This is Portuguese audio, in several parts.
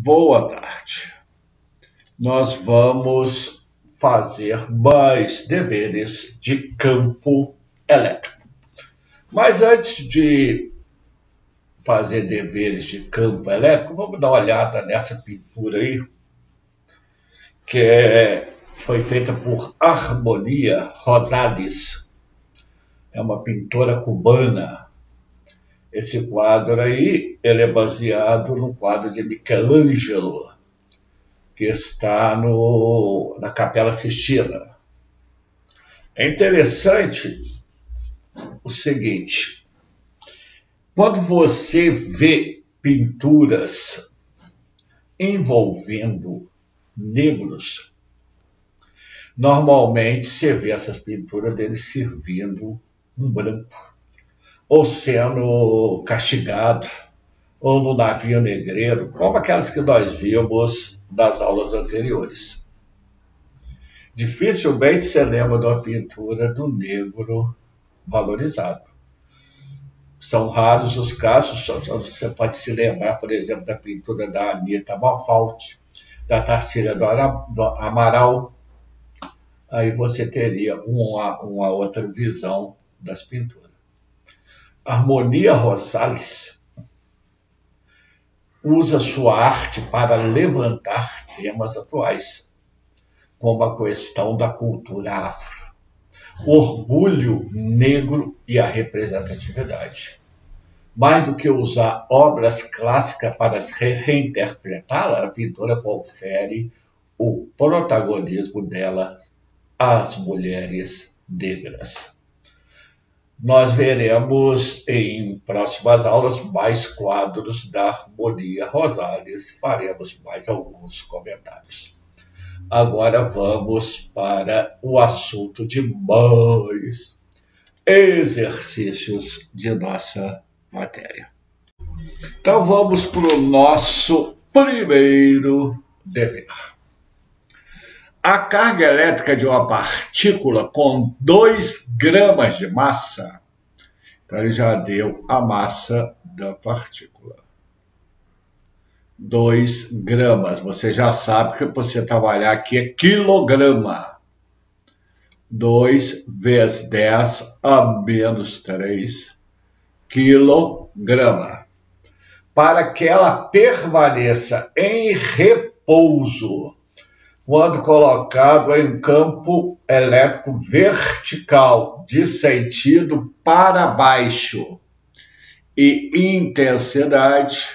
Boa tarde. Nós vamos fazer mais deveres de campo elétrico. Mas antes de fazer deveres de campo elétrico, vamos dar uma olhada nessa pintura aí, que foi feita por Harmonia Rosales. É uma pintora cubana. Esse quadro aí, ele é baseado no quadro de Michelangelo, que está na Capela Sistina. É interessante o seguinte: quando você vê pinturas envolvendo negros, normalmente você vê essas pinturas deles servindo um branco, ou sendo castigado, ou no navio negreiro, como aquelas que nós vimos das aulas anteriores. Dificilmente você lembra de uma pintura do negro valorizado. São raros os casos, você pode se lembrar, por exemplo, da pintura da Anita Malfatti, da Tarsila do Amaral. Aí você teria uma outra visão das pinturas. Harmonia Rosales usa sua arte para levantar temas atuais, como a questão da cultura afro, o orgulho negro e a representatividade. Mais do que usar obras clássicas para reinterpretá-las, a pintora confere o protagonismo delas às mulheres negras. Nós veremos em próximas aulas mais quadros da Harmonia Rosales, faremos mais alguns comentários. Agora vamos para o assunto de mais exercícios de nossa matéria. Então vamos para o nosso primeiro dever. A carga elétrica de uma partícula com 2 gramas de massa, então ele já deu a massa da partícula. 2 gramas, você já sabe que você trabalhar aqui é quilograma. 2 vezes 10 a menos 3 quilograma. Para que ela permaneça em repouso, quando colocado em campo elétrico vertical, de sentido para baixo, e intensidade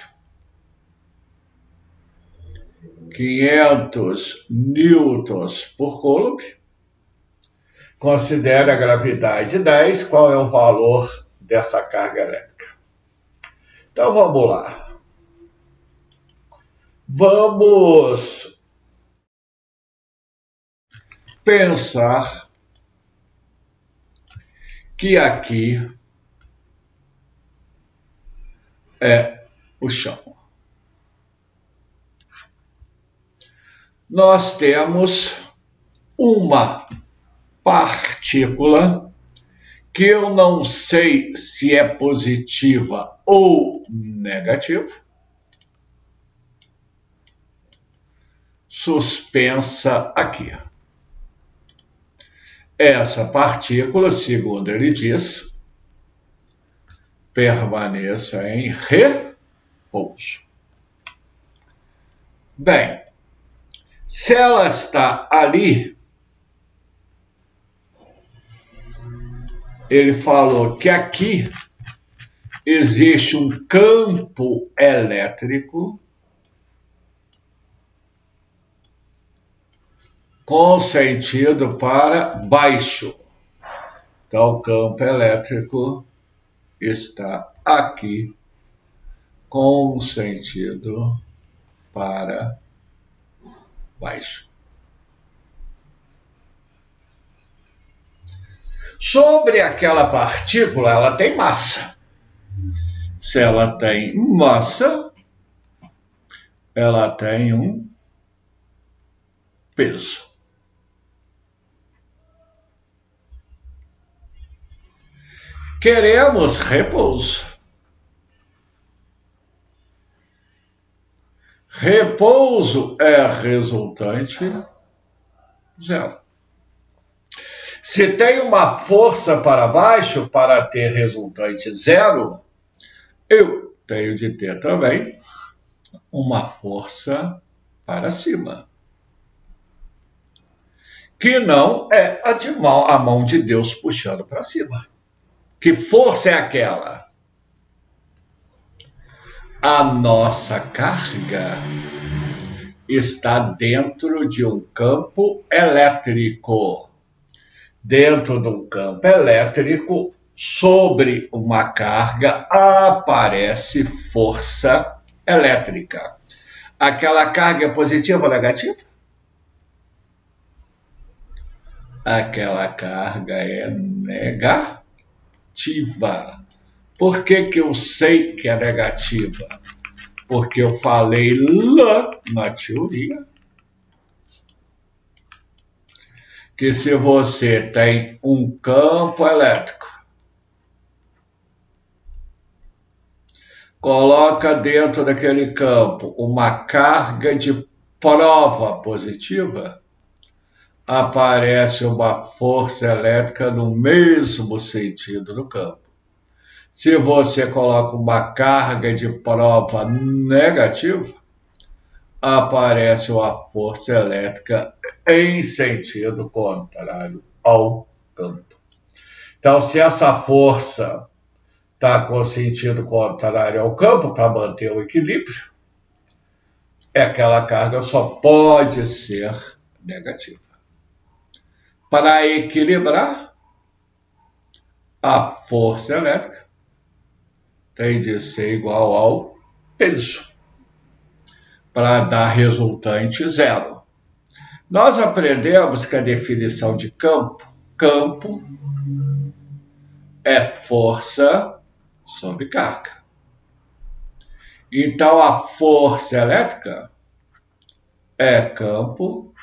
500 newtons por coulomb. Considere a gravidade 10, qual é o valor dessa carga elétrica? Então vamos lá. Vamos pensar que aqui é o chão. Nós temos uma partícula que eu não sei se é positiva ou negativa, suspensa aqui. Essa partícula, segundo ele diz, permaneça em repouso. Bem, se ela está ali, ele falou que aqui existe um campo elétrico com sentido para baixo. Então, o campo elétrico está aqui com sentido para baixo. Sobre aquela partícula, ela tem massa. Se ela tem massa, ela tem um peso. Queremos repouso. Repouso é resultante zero. Se tem uma força para baixo para ter resultante zero, eu tenho de ter também uma força para cima, que não é a mão de Deus puxando para cima. Que força é aquela? A nossa carga está dentro de um campo elétrico. Dentro de um campo elétrico, sobre uma carga, aparece força elétrica. Aquela carga é positiva ou negativa? Aquela carga é negativa. Por que eu sei que é negativa? Porque eu falei lá na teoria que se você tem um campo elétrico, coloca dentro daquele campo uma carga de prova positiva, aparece uma força elétrica no mesmo sentido do campo. Se você coloca uma carga de prova negativa, aparece uma força elétrica em sentido contrário ao campo. Então, se essa força está com sentido contrário ao campo, para manter o equilíbrio, aquela carga só pode ser negativa. Para equilibrar, a força elétrica tem de ser igual ao peso, para dar resultante zero. Nós aprendemos que a definição de campo é força sobre carga. Então, a força elétrica é campo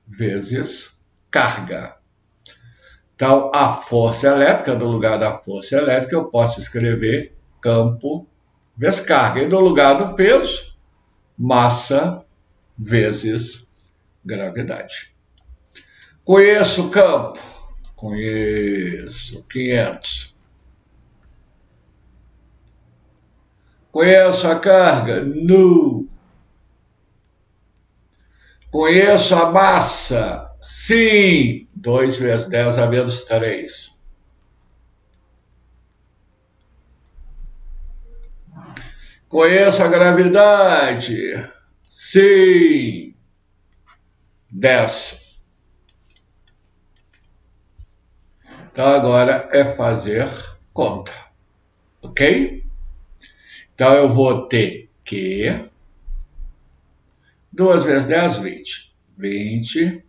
vezes carga. Então, a força elétrica, no lugar da força elétrica, eu posso escrever campo vezes carga. E no lugar do peso, massa vezes gravidade. Conheço o campo? Conheço. 500. Conheço a carga? Não. Conheço a massa? Sim. 2 vezes 10 a menos 3. Conheço a gravidade? Sim. 10. Então, agora é fazer conta. Ok? Então, eu vou ter que 2 vezes 10, 20. 20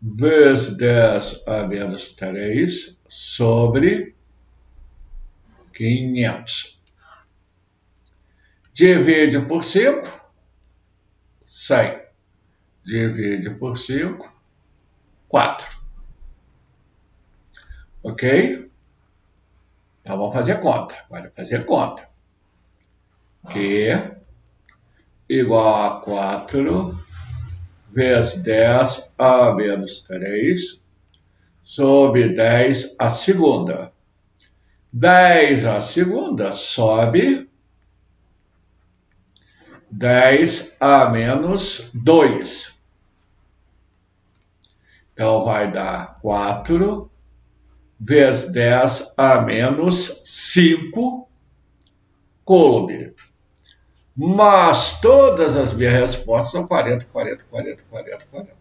vezes 10 a menos 3 sobre 500. Divide por 5, 100. Divide por 5, 4. Ok? Então, vamos fazer conta. Agora, fazer conta. Que igual a 4 vezes 10 a menos 3 sobre 10 a segunda. 10 a segunda sobe 10 a menos 2. Então, vai dar 4 vezes 10 a menos 5 coulomb. Mas todas as minhas respostas são 40, 40, 40, 40, 40.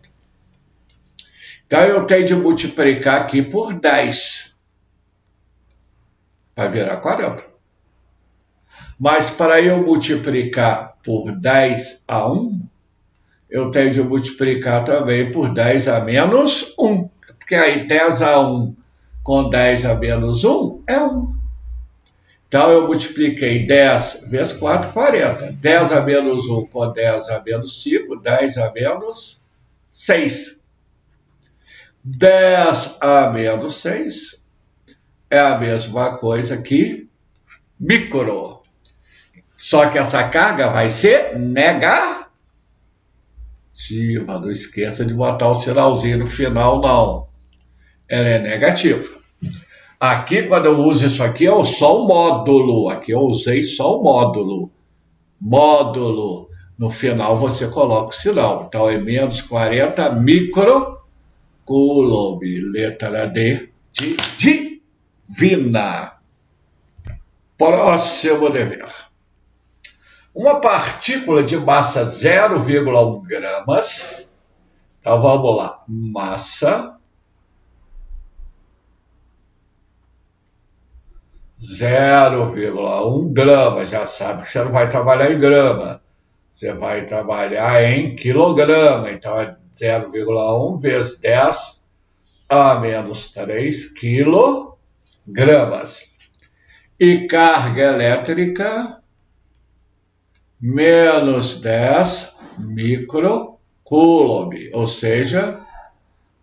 Então, eu tenho de multiplicar aqui por 10. Vai virar 40. Mas para eu multiplicar por 10 a 1, eu tenho de multiplicar também por 10 a menos 1. Porque aí 10 a 1 com 10 a menos 1 é 1. Então, eu multipliquei 10 vezes 4, 40. 10 a menos 1 com 10 a menos 5, 10 a menos 6. 10 a menos 6 é a mesma coisa que micro. Só que essa carga vai ser negativa. Não esqueça de botar o sinalzinho no final, não. Ela é negativa. Aqui, quando eu uso isso aqui, é só o módulo. Aqui eu usei só o módulo. Módulo. No final você coloca o sinal. Então é menos 40 microcoulomb. Letra D de divina. Próximo dever. Uma partícula de massa 0,1 gramas. Então vamos lá. Massa 0,1 grama. Já sabe que você não vai trabalhar em grama. Você vai trabalhar em quilograma. Então é 0,1 vezes 10 a menos 3 quilogramas. E carga elétrica menos 10 microcoulomb, ou seja,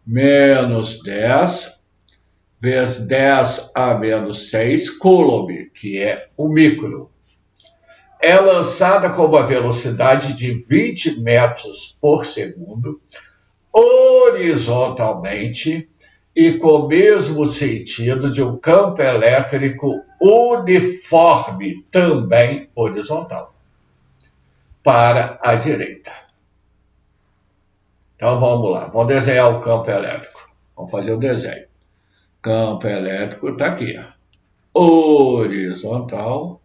menos 10 vezes 10 a menos 6 coulomb, que é o micro. É lançada com uma velocidade de 20 metros por segundo, horizontalmente e com o mesmo sentido de um campo elétrico uniforme, também horizontal, para a direita. Então vamos lá, vamos desenhar o campo elétrico. Vamos fazer o desenho. Campo elétrico está aqui, horizontal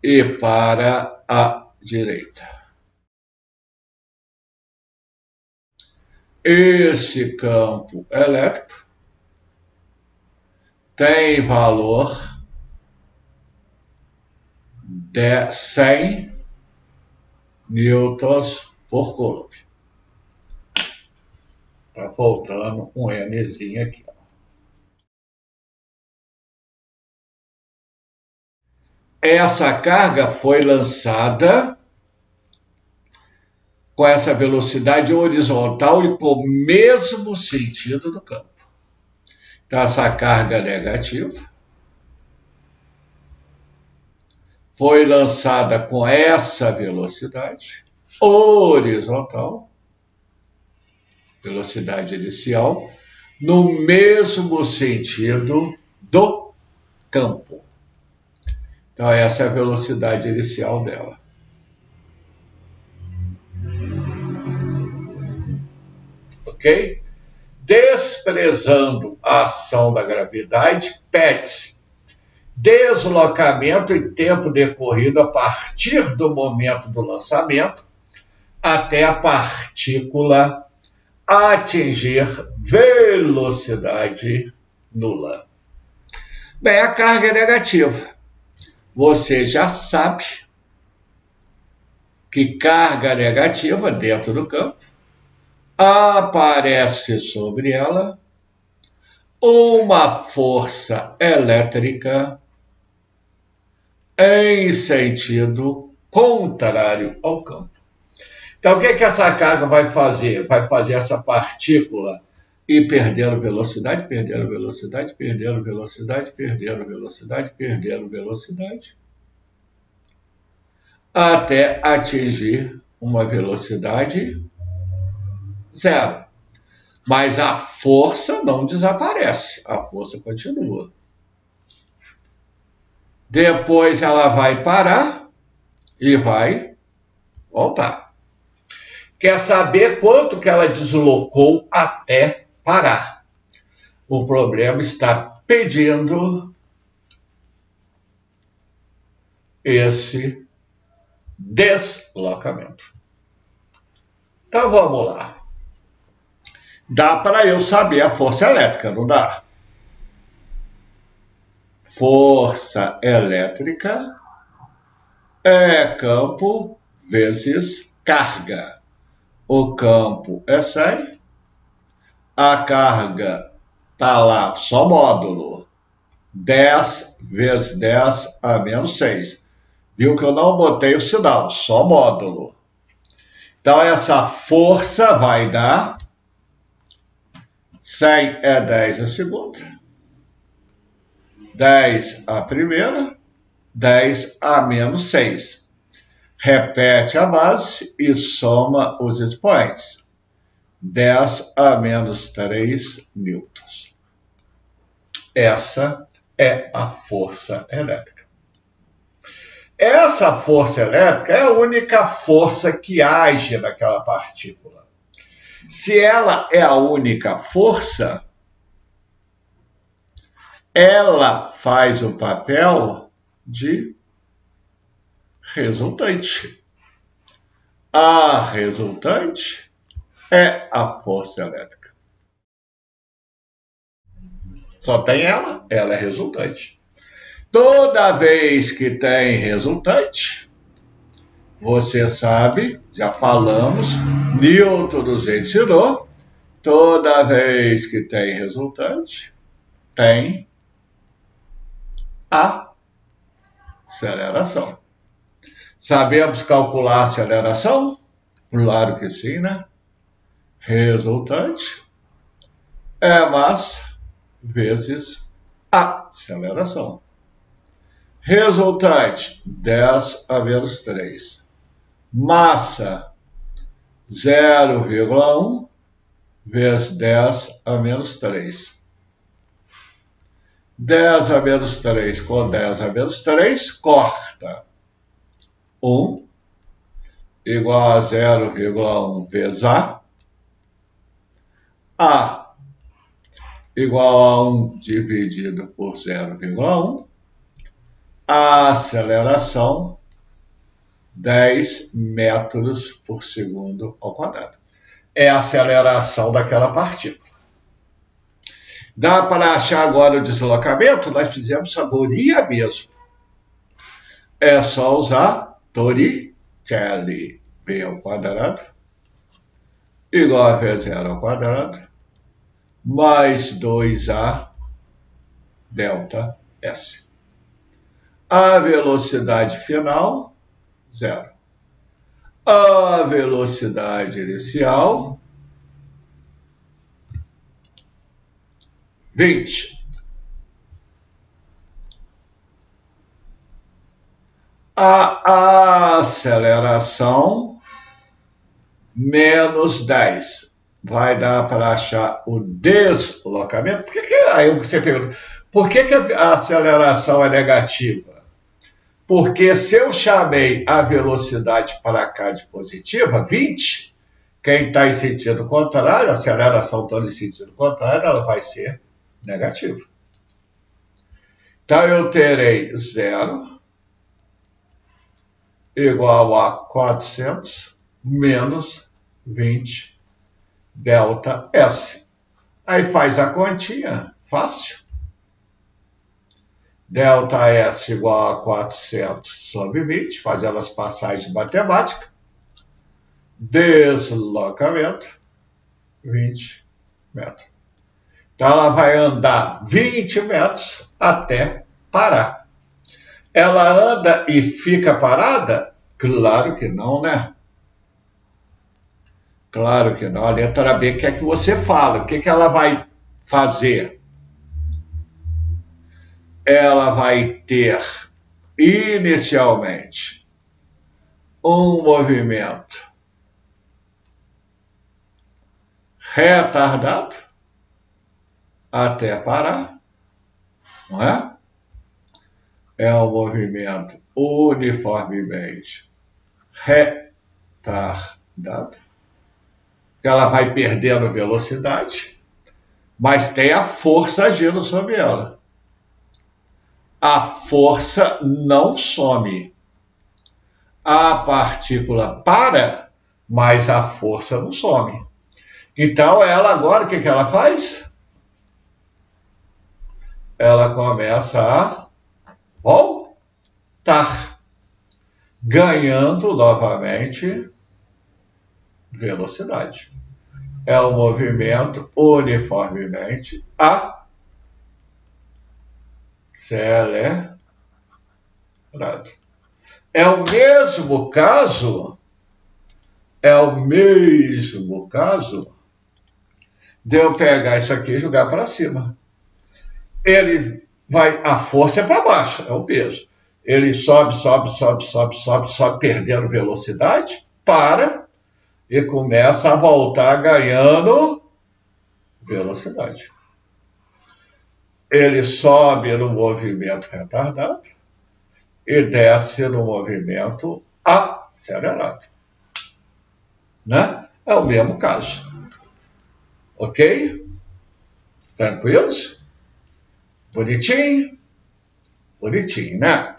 e para a direita. Esse campo elétrico tem valor de 100 newtons por coulomb. Está faltando um Nzinho aqui. Essa carga foi lançada com essa velocidade horizontal e com o mesmo sentido do campo. Então, essa carga negativa foi lançada com essa velocidade horizontal, velocidade inicial, no mesmo sentido do campo. Então, essa é a velocidade inicial dela. Ok? Desprezando a ação da gravidade, pede-se deslocamento e tempo decorrido a partir do momento do lançamento até a partícula atingir velocidade nula. Bem, a carga é negativa. Você já sabe que carga negativa dentro do campo aparece sobre ela uma força elétrica em sentido contrário ao campo. Então, o que essa carga vai fazer? Vai fazer essa partícula ir perdendo velocidade, perdendo velocidade, perdendo velocidade, perdendo velocidade, perdendo velocidade, até atingir uma velocidade zero. Mas a força não desaparece, a força continua. Depois ela vai parar e vai voltar. Quer saber quanto que ela deslocou até parar? O problema está pedindo esse deslocamento. Então vamos lá. Dá para eu saber a força elétrica, não dá? Força elétrica é campo vezes carga. O campo é 100, a carga está lá, só módulo, 10 vezes 10 a menos 6. Viu que eu não botei o sinal, só módulo. Então, essa força vai dar 100 é 10 a segunda, 10 a primeira, 10 a menos 6. repete a base e soma os expoentes. 10 a menos 3 newtons. Essa é a força elétrica. Essa força elétrica é a única força que age naquela partícula. Se ela é a única força, ela faz o papel de resultante. A resultante é a força elétrica. Só tem ela é resultante. Toda vez que tem resultante, você sabe, já falamos, Newton nos ensinou, toda vez que tem resultante, tem aceleração. Sabemos calcular a aceleração? Claro que sim, né? Resultante é massa vezes aceleração. Resultante, 10 a menos 3. Massa, 0,1 vezes 10 a menos 3. 10 a menos 3 com 10 a menos 3, corta. 1 igual a 0,1 vezes A. A igual a 1 dividido por 0,1. A aceleração, 10 metros por segundo ao quadrado. É a aceleração daquela partícula. Dá para achar agora o deslocamento? Nós fizemos Torricelli mesmo. É só usar Torricelli. B ao quadrado igual a V0 ao quadrado mais 2A delta S. A velocidade final, 0. A velocidade inicial, 20. A aceleração, menos 10. Vai dar para achar o deslocamento? Aí você pergunta, por que a aceleração é negativa? Porque se eu chamei a velocidade para cá de positiva, 20, quem está em sentido contrário, a aceleração está em sentido contrário, ela vai ser negativa. Então eu terei 0 igual a 400 menos 20 delta S. Aí faz a continha, fácil. Delta S igual a 400 sobre 20, faz elas passagens matemáticas. Deslocamento, 20 metros. Então ela vai andar 20 metros até parar. Ela anda e fica parada? Claro que não, né? Claro que não. A letra B quer que você fale. O que ela vai fazer? Ela vai ter, inicialmente, um movimento retardado até parar, não é? É um movimento uniformemente retardado. Ela vai perdendo velocidade, mas tem a força agindo sobre ela. A força não some. A partícula para, mas a força não some. Então, ela agora, o que ela faz? Ela começa a voltar, ganhando novamente velocidade. É um movimento uniformemente acelerado. É o mesmo caso de eu pegar isso aqui e jogar para cima. A força é para baixo, é o peso. Ele sobe, perdendo velocidade, para e começa a voltar ganhando velocidade. Ele sobe no movimento retardado e desce no movimento acelerado. Né? É o mesmo caso. Ok? Tranquilos? Bonitinho? Bonitinho, né?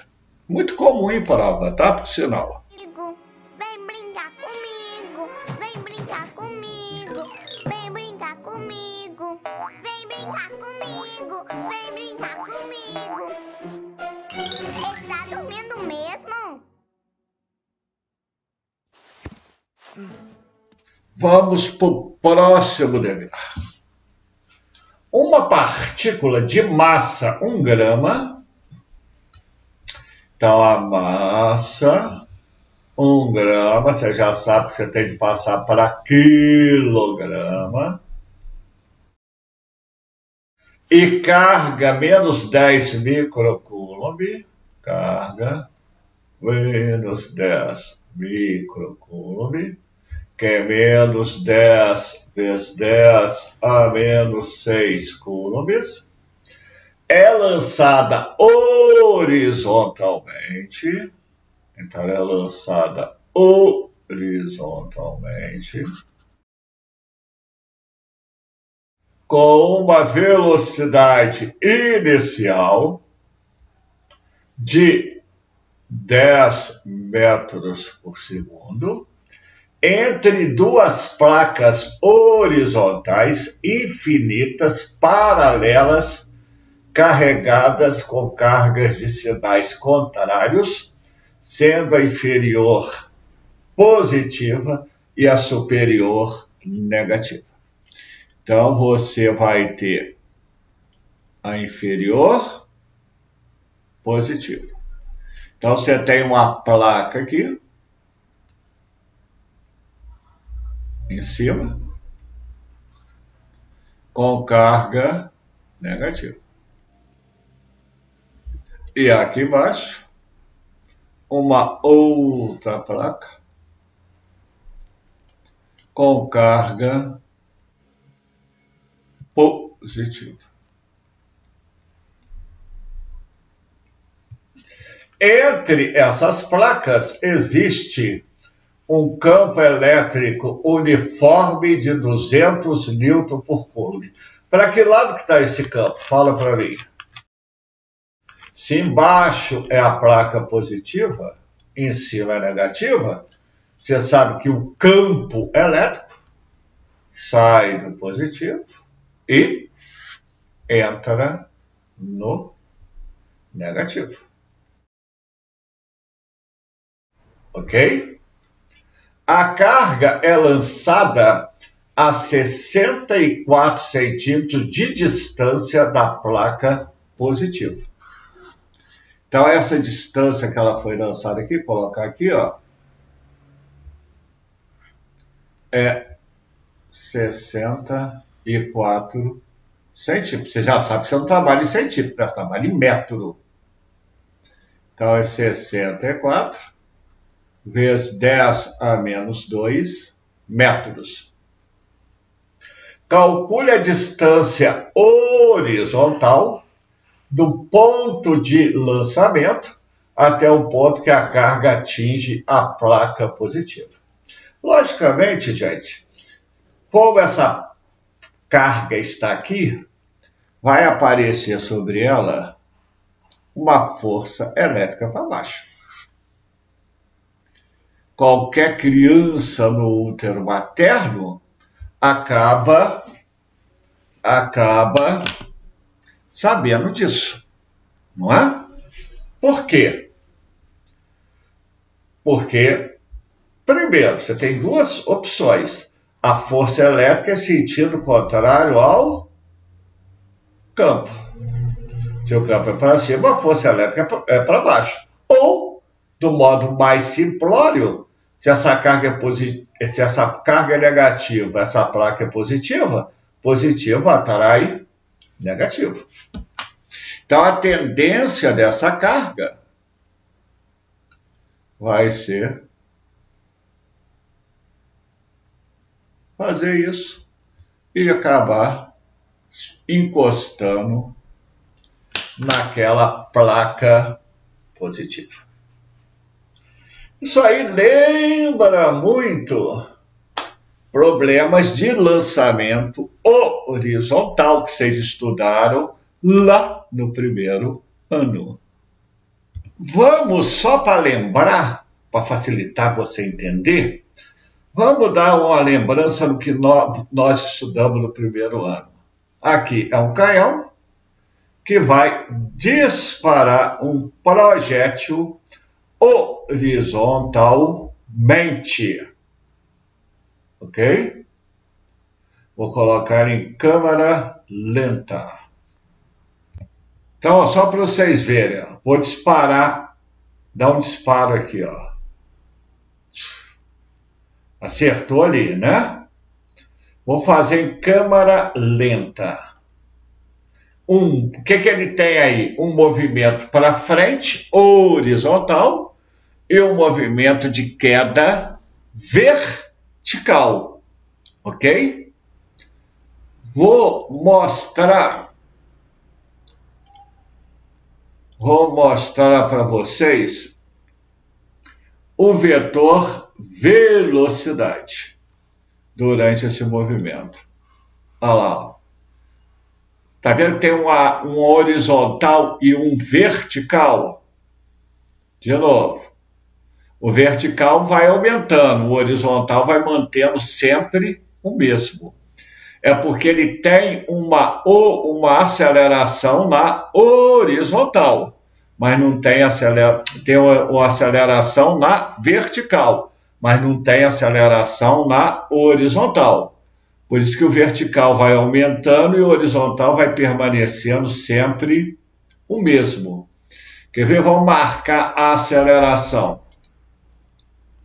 Muito comum em prova, tá? Por sinal. Vem brincar comigo, vem brincar comigo, vem brincar comigo, vem brincar comigo, vem brincar comigo. Está dormindo mesmo? Vamos para o próximo dever. Uma partícula de massa 1 grama. Então, a massa 1 grama, você já sabe que você tem de passar para quilograma. E carga menos 10 microcoulomb. Carga menos 10 microcoulomb. Que é menos 10 vezes 10 a menos 6 coulombs, é lançada horizontalmente, então ela é lançada horizontalmente, com uma velocidade inicial de 10 metros por segundo, entre duas placas horizontais infinitas, paralelas, carregadas com cargas de sinais contrários, sendo a inferior positiva e a superior negativa. Então, você vai ter a inferior positiva. Então, você tem uma placa aqui, em cima, com carga negativa. E aqui embaixo, uma outra placa com carga positiva. Entre essas placas existe um campo elétrico uniforme de 200 newton por coulomb. Para que lado que está esse campo? Fala para mim. Se embaixo é a placa positiva, em cima é negativa, você sabe que o campo elétrico sai do positivo e entra no negativo. Ok? A carga é lançada a 64 centímetros de distância da placa positiva. Então, essa distância que ela foi lançada aqui, colocar aqui, ó, é 64 centímetros. Você já sabe que você não trabalha em centímetro, você trabalha em metro. Então, é 64 vezes 10 a menos 2 metros. Calcule a distância horizontal do ponto de lançamento até o ponto que a carga atinge a placa positiva. Logicamente, gente, como essa carga está aqui, vai aparecer sobre ela uma força elétrica para baixo. Qualquer criança no útero materno acaba sabendo disso, não é? Por quê? Porque, primeiro, você tem duas opções. A força elétrica é sentido contrário ao campo. Se o campo é para cima, a força elétrica é para baixo. Ou, do modo mais simplório, se essa carga é negativa, essa placa é positiva, positivo atrai negativo. Então, a tendência dessa carga vai ser fazer isso e acabar encostando naquela placa positiva. Isso aí lembra muito problemas de lançamento horizontal que vocês estudaram lá no primeiro ano. Vamos, só para lembrar, para facilitar você entender, vamos dar uma lembrança do que nós estudamos no primeiro ano. Aqui é um canhão que vai disparar um projétil horizontalmente. Ok? Vou colocar em câmera lenta. Então, só para vocês verem, ó, vou disparar, dar um disparo aqui, ó. Acertou ali, né? Vou fazer em câmera lenta. O que ele tem aí? Um movimento para frente, horizontal, e um movimento de queda vertical. Ok? Vou mostrar para vocês o vetor velocidade durante esse movimento. Olha lá. Tá vendo que tem um horizontal e um vertical? De novo. O vertical vai aumentando, o horizontal vai mantendo sempre o mesmo. É porque ele tem uma aceleração na horizontal, mas não tem uma aceleração na vertical, mas não tem aceleração na horizontal. Por isso que o vertical vai aumentando e o horizontal vai permanecendo sempre o mesmo. Quer ver? Vamos marcar a aceleração.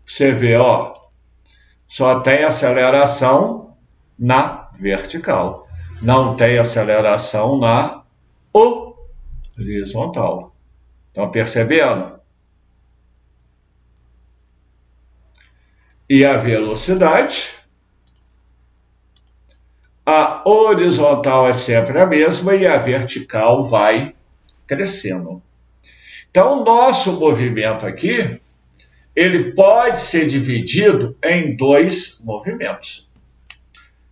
Você vê, ó, só tem aceleração na vertical, não tem aceleração na horizontal. Estão percebendo? E a velocidade, a horizontal é sempre a mesma e a vertical vai crescendo. Então, o nosso movimento aqui, ele pode ser dividido em dois movimentos.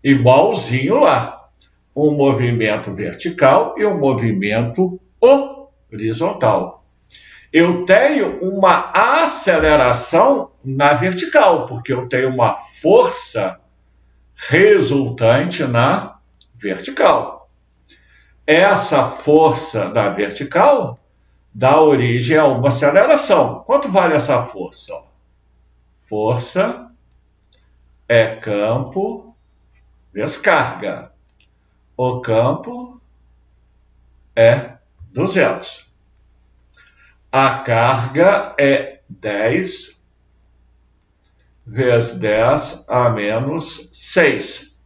Igualzinho lá. Um movimento vertical e um movimento horizontal. Eu tenho uma aceleração na vertical, porque eu tenho uma força resultante na vertical. Essa força da vertical dá origem a uma aceleração. Quanto vale essa força? Força é campo vezes carga. O campo é 200. A carga é 10 vezes 10 a menos 6.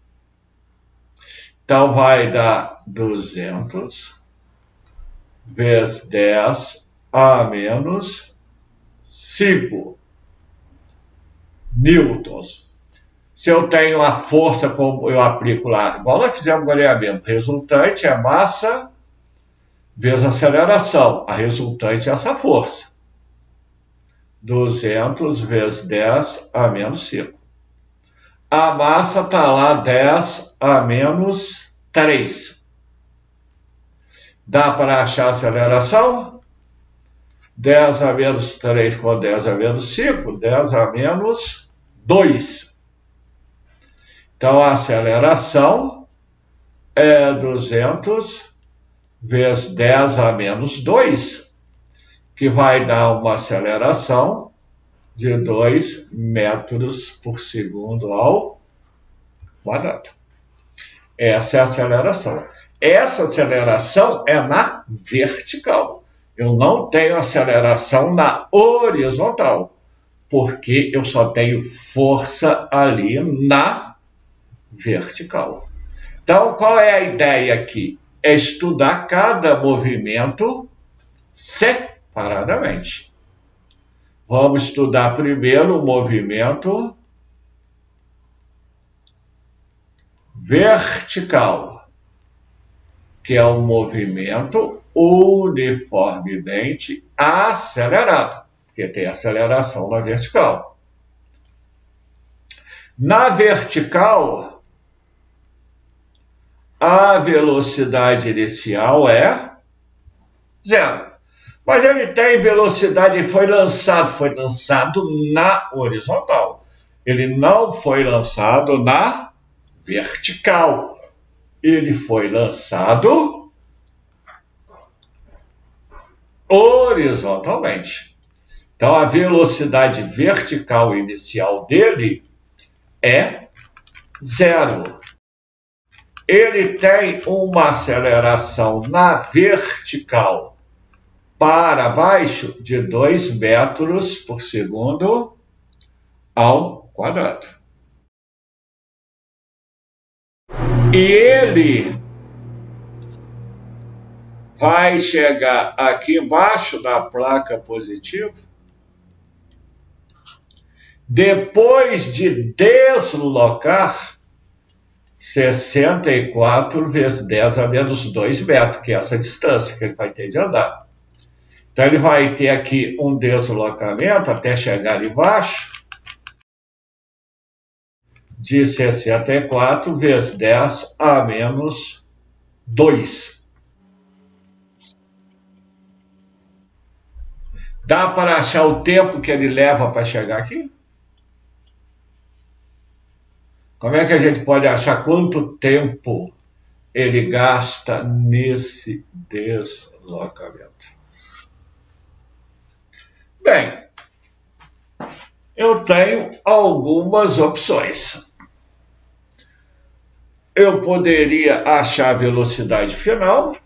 Então, vai dar 200 vezes 10 a menos 5 newtons. Se eu tenho a força, como eu aplico lá, igual nós fizemos agora mesmo, resultante é massa vezes aceleração. A resultante é essa força. 200 vezes 10 a menos 5. A massa está lá 10 a menos 3. Dá para achar a aceleração? 10 a menos 3 com 10 a menos 5, 10 a menos 2. Então, a aceleração é 200 vezes 10 a menos 2, que vai dar uma aceleração de 2 metros por segundo ao quadrado. Essa é a aceleração. Essa aceleração é na vertical. Eu não tenho aceleração na horizontal, porque eu só tenho força ali na vertical. Então, qual é a ideia aqui? É estudar cada movimento separadamente. Vamos estudar primeiro o movimento vertical, que é um movimento uniformemente acelerado, porque tem aceleração na vertical. Na vertical, a velocidade inicial é 0. Mas ele tem velocidade, ele foi lançado na horizontal. Ele não foi lançado na vertical. Ele foi lançado horizontalmente. Então, a velocidade vertical inicial dele é 0. Ele tem uma aceleração na vertical para baixo de 2 metros por segundo ao quadrado. E ele vai chegar aqui embaixo da placa positiva depois de deslocar 64 vezes 10 a menos 2 metros, que é essa distância que ele vai ter de andar. Então, ele vai ter aqui um deslocamento até chegar ali embaixo de 64 vezes 10 a menos 2. Dá para achar o tempo que ele leva para chegar aqui? Como é que a gente pode achar quanto tempo ele gasta nesse deslocamento? Bem, eu tenho algumas opções. Eu poderia achar a velocidade final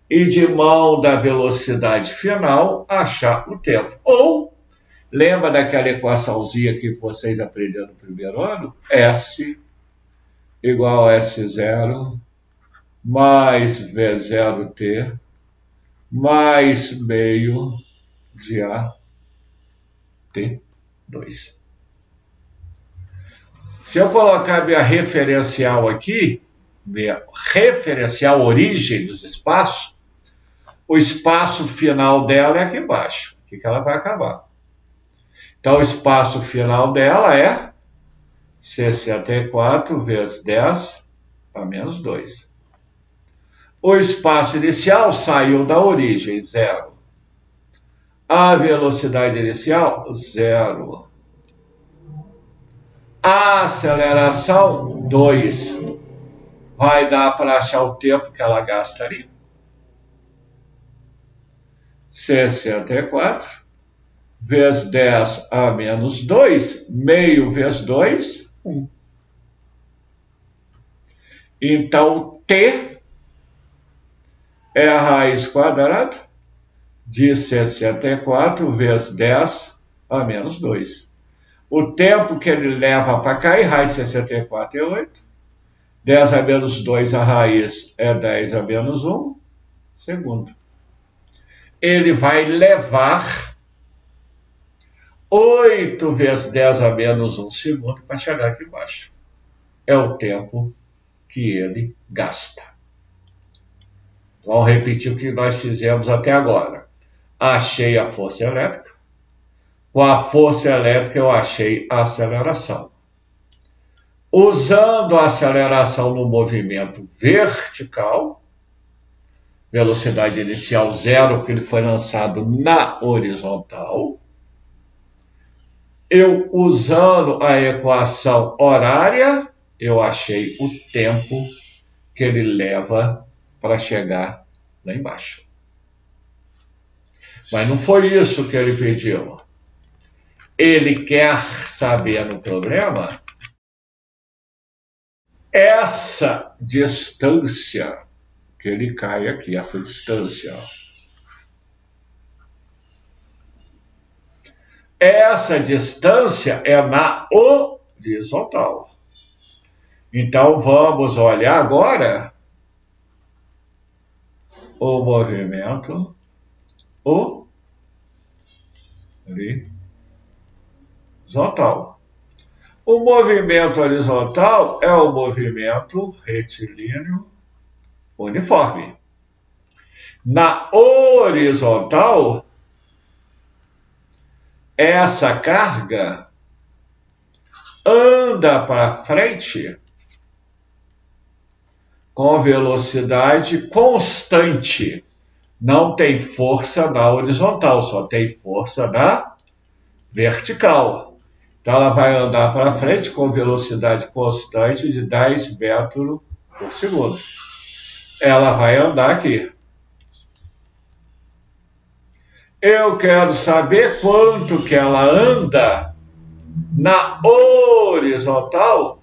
e, de mão da velocidade final, achar o tempo. Ou, lembra daquela equaçãozinha que vocês aprenderam no primeiro ano? S igual a S0 mais V0t mais meio de AT2. Se eu colocar minha referencial aqui, minha referencial origem dos espaços, o espaço final dela é aqui embaixo, aqui que ela vai acabar. Então, o espaço final dela é 64 vezes 10 a menos 2. O espaço inicial saiu da origem, 0. A velocidade inicial, 0. A aceleração, 2. Vai dar para achar o tempo que ela gasta ali? 64 vezes 10 a menos 2, meio vezes 2, 1. Então, T é a raiz quadrada de 64 vezes 10 a menos 2. O tempo que ele leva para cair, raiz de 64 é 8. 10 a menos 2, a raiz é 10 a menos 1 segundo. Ele vai levar 8 vezes 10 a menos 1 segundo para chegar aqui embaixo. É o tempo que ele gasta. Vamos repetir o que nós fizemos até agora. Achei a força elétrica. Com a força elétrica eu achei a aceleração. Usando a aceleração no movimento vertical, velocidade inicial 0, porque ele foi lançado na horizontal, eu usando a equação horária, eu achei o tempo que ele leva para chegar lá embaixo. Mas não foi isso que ele pediu. Ele quer saber no problema essa distância que ele cai aqui, essa distância. Essa distância é na horizontal. Então, vamos olhar agora o movimento horizontal. O movimento horizontal é o movimento retilíneo uniforme. Na horizontal, essa carga anda para frente com velocidade constante. Não tem força na horizontal, só tem força na vertical. Então, ela vai andar para frente com velocidade constante de 10 metros por segundo. Ela vai andar aqui. Eu quero saber quanto que ela anda na horizontal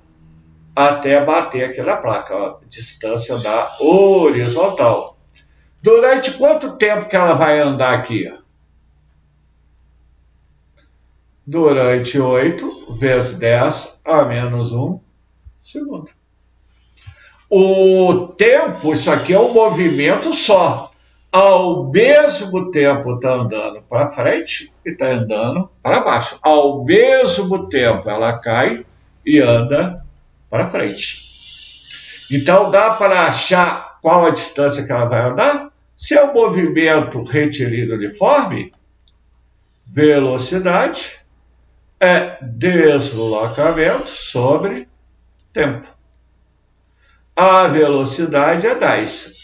até bater aqui na placa, ó, distância da horizontal. Durante quanto tempo que ela vai andar aqui? Durante 8 vezes 10 a menos 1 segundo. O tempo, isso aqui é um movimento só. Ao mesmo tempo está andando para frente e está andando para baixo. Ao mesmo tempo ela cai e anda para frente. Então dá para achar qual a distância que ela vai andar? Se é um movimento retilíneo uniforme, velocidade é deslocamento sobre tempo. A velocidade é 10.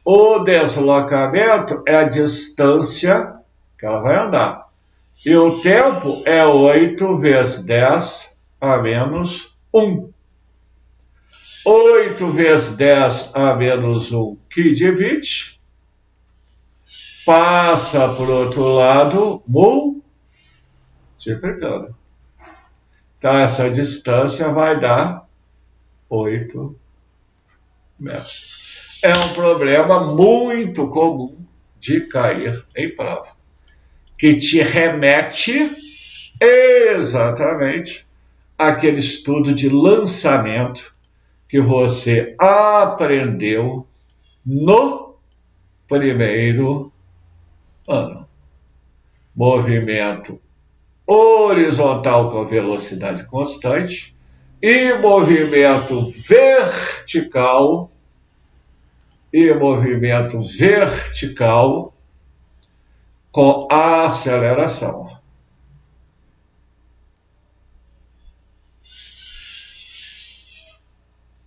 O deslocamento é a distância que ela vai andar. E o tempo é 8 vezes 10 a menos 1. 8 vezes 10 a menos 1 que divide. Passa para o outro lado, multiplicando. Então, essa distância vai dar 8 metros. É um problema muito comum de cair em prova, que te remete exatamente àquele estudo de lançamento que você aprendeu no primeiro ano. Movimento horizontal com velocidade constante e movimento vertical com aceleração.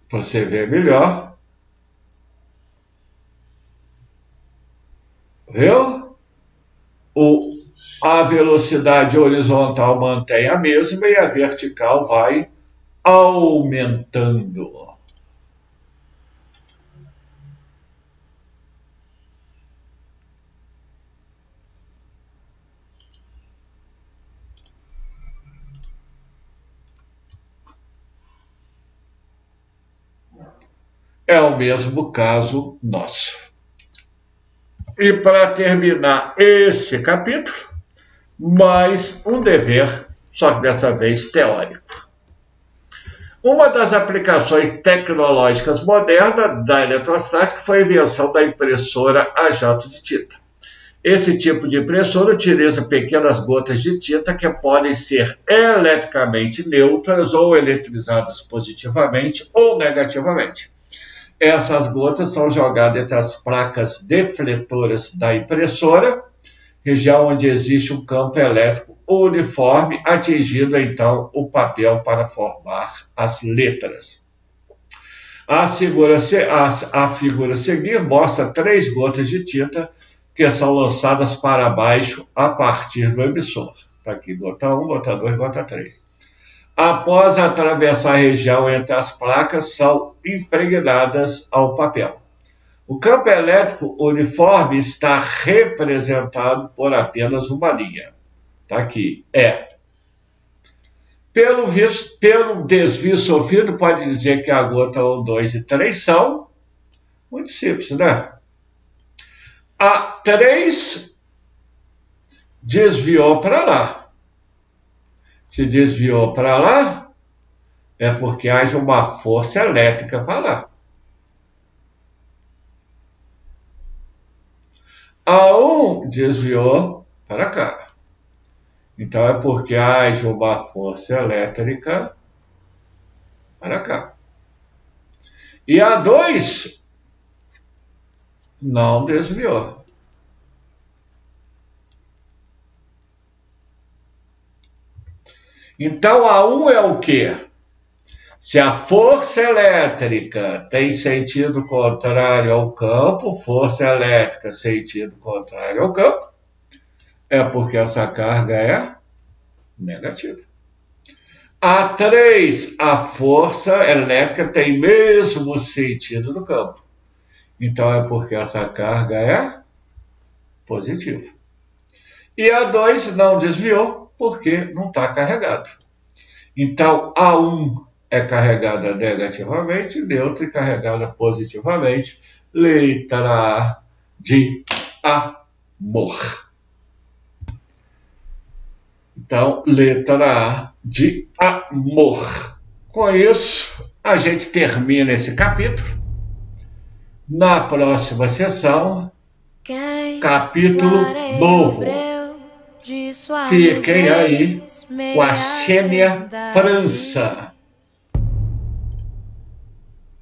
Para você ver melhor. Viu? A velocidade horizontal mantém a mesma e a vertical vai aumentando. É o mesmo caso nosso. E para terminar esse capítulo, mais um dever, só que dessa vez teórico. Uma das aplicações tecnológicas modernas da eletrostática foi a invenção da impressora a jato de tinta. Esse tipo de impressora utiliza pequenas gotas de tinta que podem ser eletricamente neutras ou eletrizadas positivamente ou negativamente. Essas gotas são jogadas entre as placas defletoras da impressora, região onde existe um campo elétrico uniforme, atingindo então o papel para formar as letras. A figura a seguir mostra 3 gotas de tinta que são lançadas para baixo a partir do emissor. Está aqui, gota 1, gota 2, gota 3. Após atravessar a região entre as placas, são impregnadas ao papel. O campo elétrico uniforme está representado por apenas uma linha. Está aqui, E. Pelo desvio sofrido, pode dizer que a gota 1, 2 e 3 são muito simples, né? A 3 desviou para lá. Se desviou para lá, é porque haja uma força elétrica para lá. A 1 desviou para cá. Então é porque age uma força elétrica para cá. E a 2 não desviou. Então a 1 é o quê? Se a força elétrica tem sentido contrário ao campo, força elétrica sentido contrário ao campo, é porque essa carga é negativa. A 3, a força elétrica tem mesmo sentido no campo. Então é porque essa carga é positiva. E a 2 não desviou porque não está carregado. Então a 1 é carregada negativamente, neutra e carregada positivamente. Letra A de amor. Então, letra A de amor. Com isso, a gente termina esse capítulo. Na próxima sessão, capítulo novo. Fiquem aí com a Xênia França.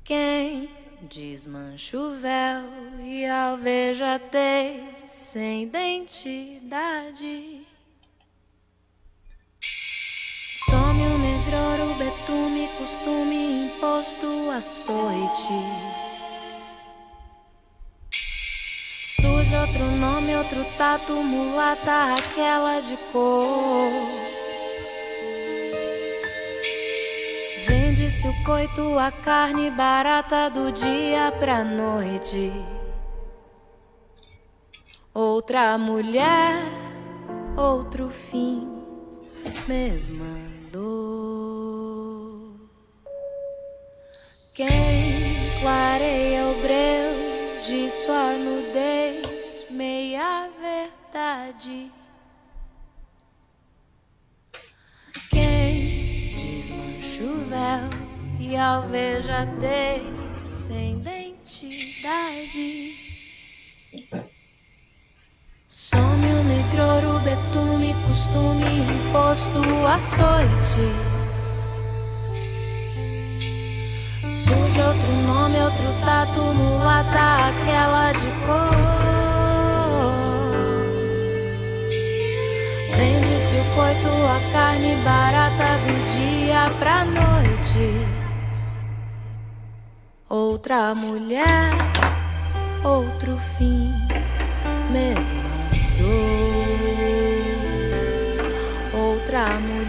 Quem desmancha o véu e alveja-te sem identidade. Some o negror, o betume, costume imposto açoite. Surge outro nome, outro tato, mulata, aquela de cor. Vende-se o coito, a carne barata do dia pra noite. Outra mulher, outro fim, mesma dor. Quem clareia o breu de sua nudez, meia verdade. Quem desmancha o véu e alveja-te sem identidade. Some o negror, o betume, costume imposto açoite. Surge outro nome, outro tato, mulata, aquela de cor. Vende-se o coito, a carne barata do dia pra noite. Outra mulher, outro fim, mesma dor. Outra mulher.